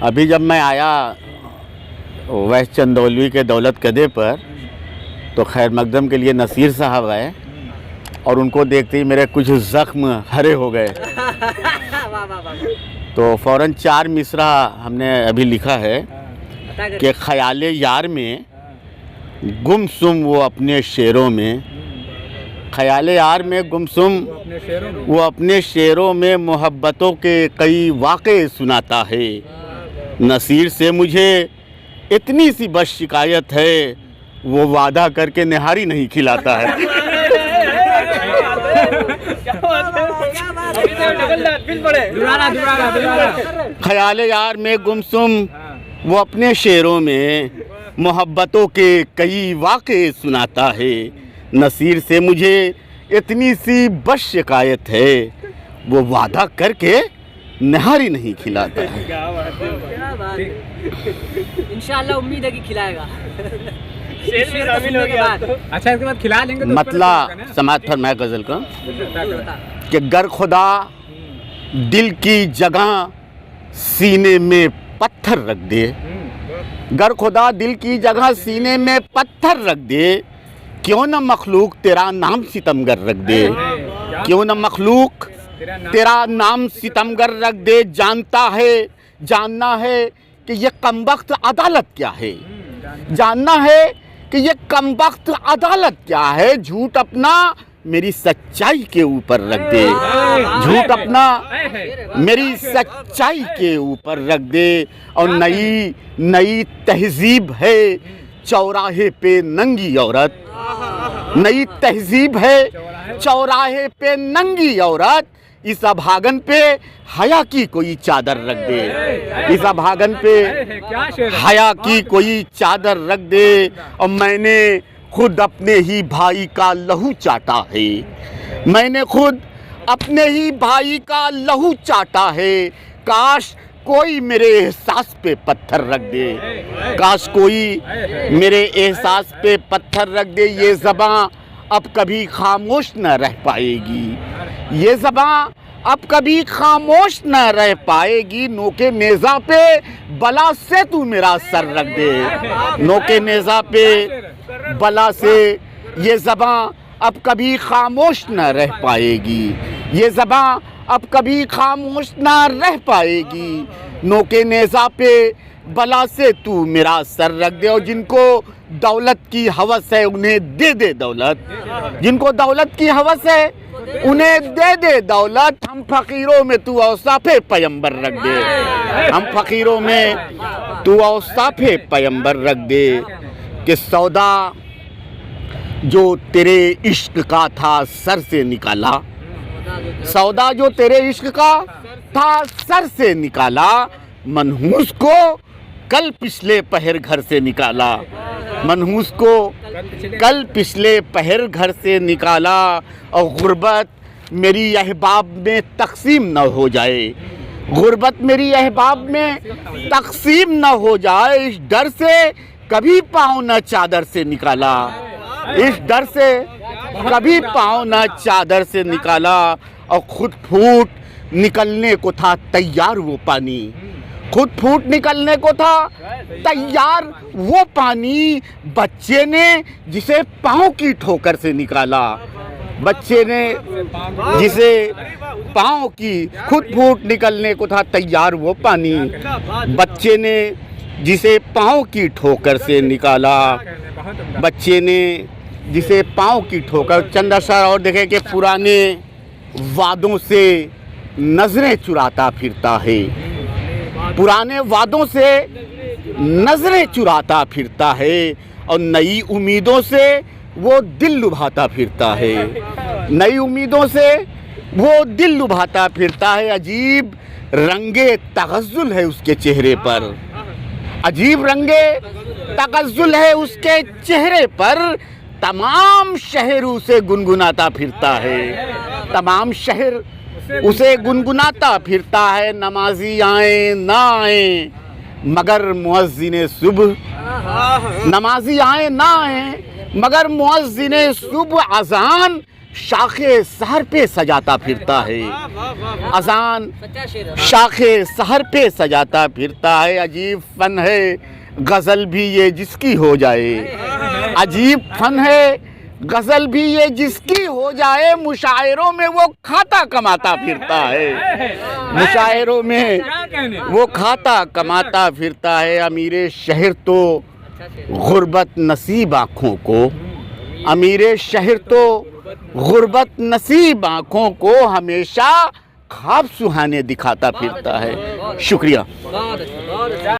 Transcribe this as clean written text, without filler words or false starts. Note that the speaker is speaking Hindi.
अभी जब मैं आया वैस चंदौली के दौलत कदे पर, तो खैर मकदम के लिए नसीर साहब आए और उनको देखते ही मेरे कुछ ज़ख्म हरे हो गए। तो फ़ौरन 4 मिसरा हमने अभी लिखा है कि ख़याल यार में गुमसुम वो अपने शेरों में, ख़याल यार में गुमसुम वो अपने शेरों में मोहब्बतों के कई वाक़े सुनाता है। नसीर से मुझे इतनी सी बस शिकायत है, वो वादा करके निहारी नहीं खिलाता है। ख़याल यार में गुमसुम वो अपने शेरों में मोहब्बतों के कई वाक़े सुनाता है। नसीर से मुझे इतनी सी बस शिकायत है, वो वादा करके निहारी नहीं खिलाता है। इंशाल्लाह उम्मीद है कि खिलाएगा। शामिल हो गया। अच्छा, इसके बाद खिला लेंगे तो मतला समात फरमाया गज़ल का कि गर खुदा दिल की जगह सीने में पत्थर रख दे, गर खुदा दिल की जगह सीने में पत्थर रख दे, क्यों न मखलूक तेरा नाम सितमगर रख दे, क्यों न मखलूक तेरा नाम सितमगर रख दे। जानना है कि ये कमबख्त अदालत क्या है, जानना है कि ये कमबख्त अदालत क्या है। झूठ अपना मेरी सच्चाई के ऊपर रख दे, झूठ अपना मेरी सच्चाई के ऊपर रख दे। और नई तहजीब है चौराहे पे नंगी औरत, नई तहजीब है चौराहे पे नंगी औरत। इस अभागन पे हया की कोई चादर रख दे, इस अभागन पे हया की कोई चादर रख दे। और मैंने खुद अपने ही भाई का लहू चाटा है, मैंने खुद अपने ही भाई का लहू चाटा है। काश कोई मेरे एहसास पे पत्थर रख दे, काश कोई मेरे एहसास पे पत्थर रख दे। ये ज़बां अब कभी खामोश न रह पाएगी, ये ज़बां अब कभी खामोश न रह पाएगी। नोके नेज़ा पे बला से तू मेरा सर रख दे, नोके नेज़ा पे बला से ये ज़बां अब कभी खामोश न रह पाएगी, ये ज़बां अब कभी खामोश न रह पाएगी। नोके नेज़ा पे बला से तू मेरा सर रख दे। और जिनको दौलत की हवस है उन्हें दे दे दौलत, जिनको दौलत की हवस है उन्हें दे दे दौलत। हम फ़कीरों में तू औसाफ़े पैगंबर रख दे, हम फ़कीरों में तू औसाफ़े पैगंबर रख दे। कि सौदा जो तेरे इश्क का था सर से निकाला, सौदा जो तेरे इश्क का था सर से निकाला। मनहूस को कल पिछले पहर घर से निकाला, मनहूस को कल पिछले पहर घर से निकाला। और गुर्बत मेरी अहबाब में तकसीम न हो जाए, गुर्बत मेरी अहबाब में तकसीम न हो जाए। इस डर से कभी पाँव न चादर से निकाला, इस डर से कभी पाँव न चादर से निकाला। और खुद फूट निकलने को था तैयार वो पानी, खुद फूट निकलने को था तैयार वो पानी। बच्चे ने जिसे पाँव की ठोकर से निकाला, बच्चे ने जिसे पाँव की खुद फूट निकलने को था तैयार वो पानी, बच्चे ने जिसे पाँव की ठोकर से निकाला, बच्चे ने जिसे पाँव की ठोकर। चंद असर और देखें कि पुराने वादों से नजरें चुराता फिरता है, पुराने वादों से नजरें चुराता फिरता है। और नई उम्मीदों से वो दिल लुभाता फिरता है, नई उम्मीदों से वो दिल लुभाता फिरता है। अजीब रंगे तगज़्ज़ुल है उसके चेहरे पर, अजीब रंगे तगज़्ज़ुल है उसके चेहरे पर। तमाम शहर उसे गुनगुनाता फिरता है, तमाम शहर उसे गुनगुनाता फिरता है। नमाजी आए ना आए मगर मुअज्जिने सुबह, नमाजी आए ना आए मगर मुअज्जिने सुबह अज़ान शाखे सहर पे सजाता फिरता है। अजान सच्चा शेर है। शाखे सहर पे सजाता फिरता है। अजीब फन है गज़ल भी ये जिसकी हो जाए। अजीब फन है गज़ल भी ये जिसकी हो जाए। मुशायरों में वो खाता कमाता फिरता है। मुशायरों में क्या कहने वो खाता कमाता फिरता है। अमीरे शहर तो अच्छा शेर। गुर्बत नसीब आँखों को, अमीरे शहर तो गुर्बत नसीब आँखों को हमेशा ख्वाब सुहाने दिखाता फिरता है। शुक्रिया। बहुत अच्छा, बहुत अच्छा।